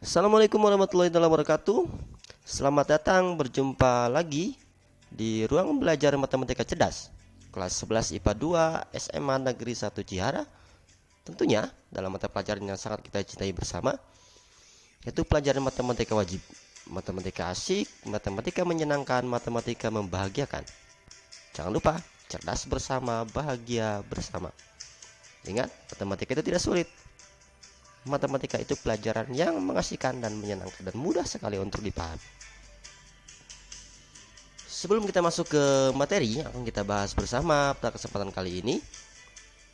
Assalamualaikum warahmatullahi wabarakatuh. Selamat datang berjumpa lagi di ruang belajar matematika cerdas kelas 11 IPA 2 SMA Negeri 1 Cihara. Tentunya dalam mata pelajaran yang sangat kita cintai bersama, yaitu pelajaran matematika wajib, matematika asik, matematika menyenangkan, matematika membahagiakan. Jangan lupa, cerdas bersama, bahagia bersama. Ingat, matematika itu tidak sulit. Matematika itu pelajaran yang mengasihkan dan menyenangkan dan mudah sekali untuk dipahami. Sebelum kita masuk ke materi yang akan kita bahas bersama pada kesempatan kali ini,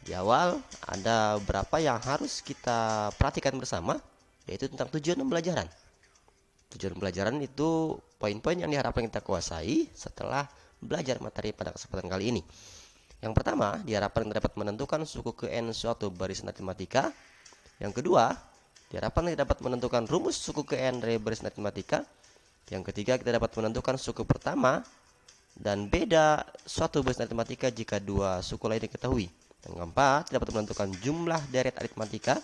di awal ada beberapa yang harus kita perhatikan bersama, yaitu tentang tujuan pembelajaran. Tujuan pembelajaran itu poin-poin yang diharapkan kita kuasai setelah belajar materi pada kesempatan kali ini. Yang pertama, diharapkan kita dapat menentukan suku ke n suatu barisan aritmatika. Yang kedua, diharapkan kita dapat menentukan rumus suku ke n dari barisan aritmatika. Yang ketiga, kita dapat menentukan suku pertama dan beda suatu barisan aritmatika jika dua suku lain diketahui. Yang keempat, kita dapat menentukan jumlah deret aritmatika.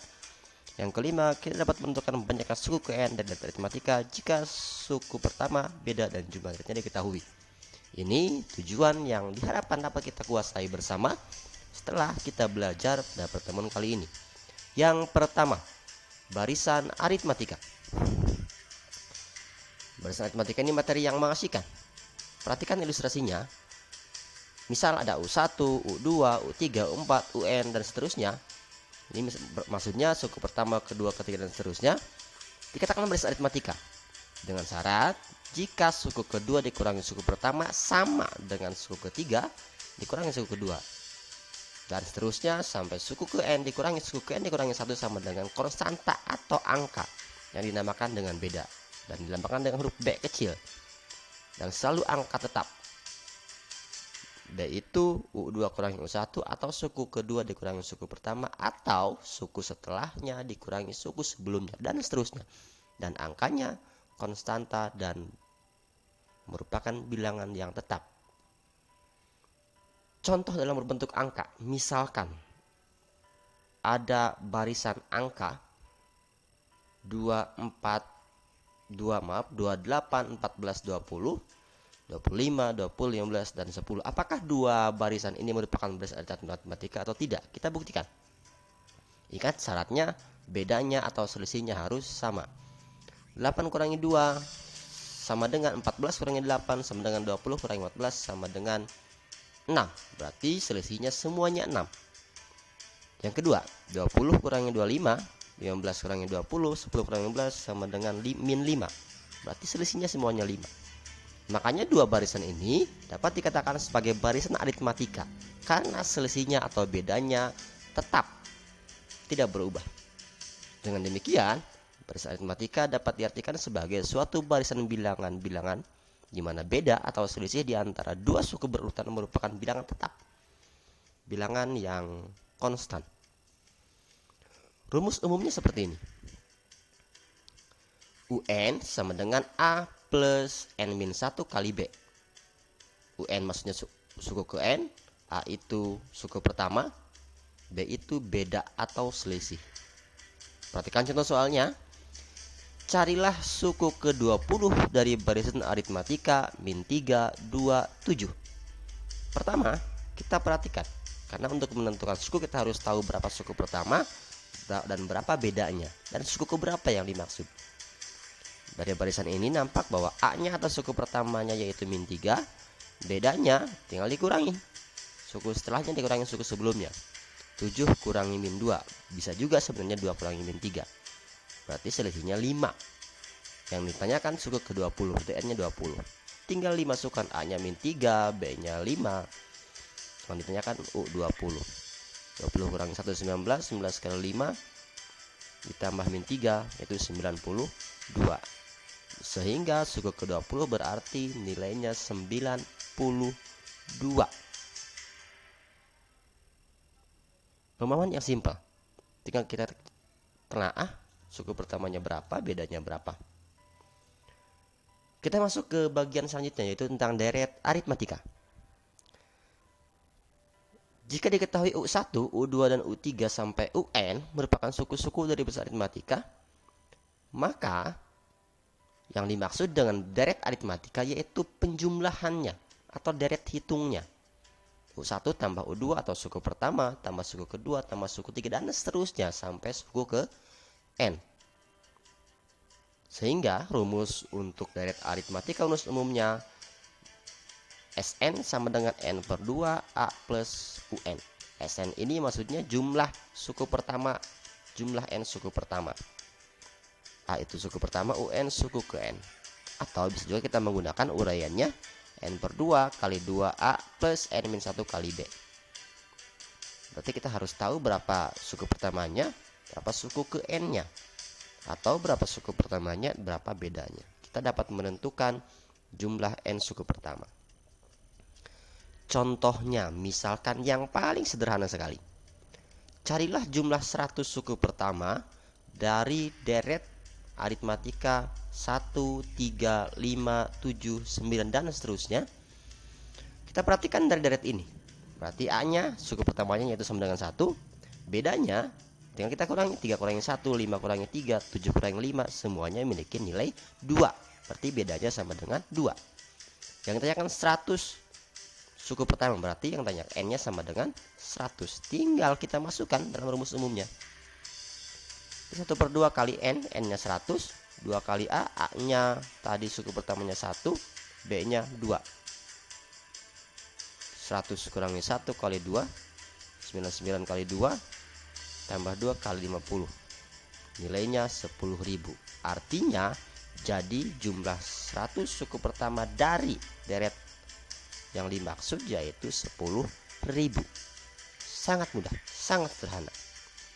Yang kelima, kita dapat menentukan banyaknya suku ke n dari deret aritmatika jika suku pertama, beda, dan jumlah deretnya diketahui. Ini tujuan yang diharapkan dapat kita kuasai bersama setelah kita belajar pada pertemuan kali ini. Yang pertama, barisan aritmatika. Barisan aritmatika ini materi yang mengasihkan. Perhatikan ilustrasinya. Misal ada U1, U2, U3, U4, UN, dan seterusnya. Ini maksudnya suku pertama, kedua, ketiga, dan seterusnya. Dikatakan barisan aritmatika. Dengan syarat, jika suku kedua dikurangi suku pertama sama dengan suku ketiga dikurangi suku kedua. Dan seterusnya sampai suku ke n dikurangi suku ke n dikurangi 1 sama dengan konstanta atau angka yang dinamakan dengan beda dan dilambangkan dengan huruf B kecil dan selalu angka tetap. B itu U2 kurangi U1 atau suku kedua dikurangi suku pertama atau suku setelahnya dikurangi suku sebelumnya dan seterusnya. Dan angkanya konstanta dan merupakan bilangan yang tetap. Contoh dalam berbentuk angka, misalkan ada barisan angka 28, 14, 20, 25, 20, 15, dan 10. Apakah dua barisan ini merupakan barisan aritmatika atau tidak? Kita buktikan. Ingat syaratnya, bedanya atau selisihnya harus sama. 8 kurangi 2 sama dengan 14 kurangi 8 sama dengan 20 kurangi 14 sama dengan 6. Berarti selisihnya semuanya 6. Yang kedua, 20 kurangi 25, 15 kurangi 20, 10 kurangi 15 sama dengan min 5. Berarti selisihnya semuanya 5. Makanya dua barisan ini dapat dikatakan sebagai barisan aritmatika karena selisihnya atau bedanya tetap, tidak berubah. Dengan demikian, barisan aritmatika dapat diartikan sebagai suatu barisan bilangan-bilangan di mana beda atau selisih di antara dua suku berurutan merupakan bilangan tetap, bilangan yang konstan. Rumus umumnya seperti ini. UN sama dengan A plus N-1 kali B. UN maksudnya suku ke N, A itu suku pertama, B itu beda atau selisih. Perhatikan contoh soalnya. Carilah suku ke-20 dari barisan aritmatika min 3, 2, 7. Pertama, kita perhatikan. Karena untuk menentukan suku kita harus tahu berapa suku pertama dan berapa bedanya. Dan suku keberapa yang dimaksud. Dari barisan ini nampak bahwa A-nya atau suku pertamanya yaitu min 3. Bedanya tinggal dikurangi. Suku setelahnya dikurangi suku sebelumnya. 7 kurangi min 2. Bisa juga sebenarnya 2 kurangi min 3. Berarti selisihnya 5. Yang ditanyakan suku ke-20, berarti N-nya 20. Tinggal dimasukkan A-nya min 3, B-nya 5. Yang ditanyakan U20. 20 kurangi 1, 19, 19 kali 5 ditambah min 3 yaitu 92. Sehingga suku ke-20 berarti nilainya 92. Pemahaman yang simpel. Tinggal kita telaah suku pertamanya berapa, bedanya berapa. Kita masuk ke bagian selanjutnya yaitu tentang deret aritmatika. Jika diketahui U1, U2, dan U3 sampai UN merupakan suku-suku dari barisan aritmatika, Maka yang dimaksud dengan deret aritmatika yaitu penjumlahannya atau deret hitungnya. U1 tambah U2 atau suku pertama tambah suku kedua tambah suku tiga dan seterusnya sampai suku ke N. Sehingga rumus untuk deret aritmatika rumus umumnya Sn sama dengan N per 2 A plus UN. Sn ini maksudnya jumlah suku pertama, jumlah N suku pertama. A itu suku pertama, UN suku ke N. Atau bisa juga kita menggunakan uraiannya N per 2 kali 2A plus N-1 kali B. Berarti kita harus tahu berapa suku pertamanya, berapa suku ke N-nya. Atau berapa suku pertamanya, berapa bedanya. Kita dapat menentukan jumlah N suku pertama. Contohnya, misalkan yang paling sederhana sekali. Carilah jumlah 100 suku pertama dari deret aritmatika 1, 3, 5, 7, 9 dan seterusnya. Kita perhatikan dari deret ini. Berarti A-nya suku pertamanya yaitu sama dengan 1. Bedanya tinggal kita kurangi 3 kurangi 1, 5 kurangi 3, 7 kurangi 5, semuanya memiliki nilai 2. Berarti bedanya sama dengan 2. Yang ditanyakan 100 suku pertama, berarti yang tanya N-nya sama dengan 100. Tinggal kita masukkan dalam rumus umumnya. 1 per 2 kali N, N-nya 100. 2 kali A, A-nya tadi suku pertamanya 1, B-nya 2. 100 kurangi 1 kali 2, 99 kali 2, tambah 2 kali 50. Nilainya 10.000. Artinya, jadi jumlah 100 suku pertama dari deret yang dimaksud yaitu 10.000. Sangat mudah, sangat sederhana.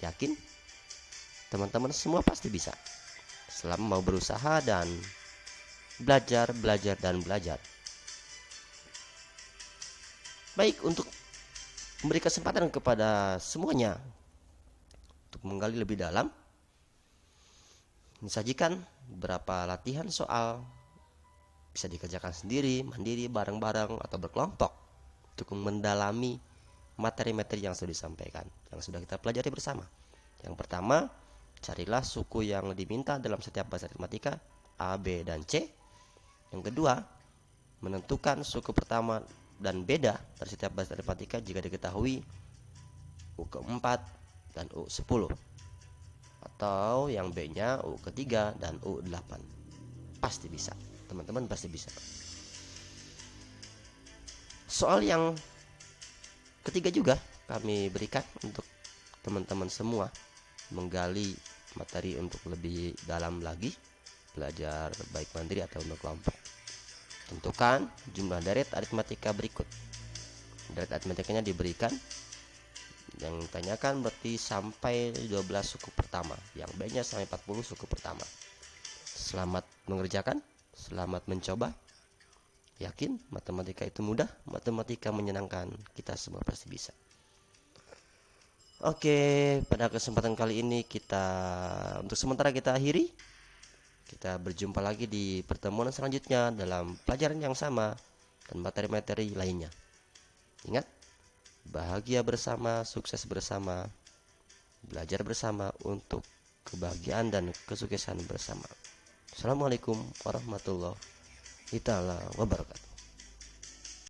Yakin? Teman-teman semua pasti bisa. Selama mau berusaha dan belajar. Baik, untuk memberi kesempatan kepada semuanya untuk menggali lebih dalam, disajikan beberapa latihan soal, bisa dikerjakan sendiri, mandiri, bareng-bareng, atau berkelompok untuk mendalami materi-materi yang sudah disampaikan, yang sudah kita pelajari bersama. Yang pertama, carilah suku yang diminta dalam setiap bahasa aritmatika A, B, dan C. Yang kedua, menentukan suku pertama dan beda dari setiap bahasa aritmatika jika diketahui U keempat dan U 10. Atau yang B-nya U ketiga dan U 8. Pasti bisa, teman-teman pasti bisa. Soal yang ketiga juga kami berikan untuk teman-teman semua menggali materi untuk lebih dalam lagi, belajar baik mandiri atau berkelompok. Tentukan jumlah deret aritmatika berikut. Deret aritmatikanya diberikan, yang ditanyakan berarti sampai 12 suku pertama, yang B-nya sampai 40 suku pertama. Selamat mengerjakan, selamat mencoba. Yakin matematika itu mudah, matematika menyenangkan, kita semua pasti bisa. Oke, pada kesempatan kali ini untuk sementara kita akhiri. Kita berjumpa lagi di pertemuan selanjutnya dalam pelajaran yang sama dan materi-materi lainnya. Ingat, bahagia bersama, sukses bersama, belajar bersama untuk kebahagiaan dan kesuksesan bersama. Assalamualaikum warahmatullahi wabarakatuh.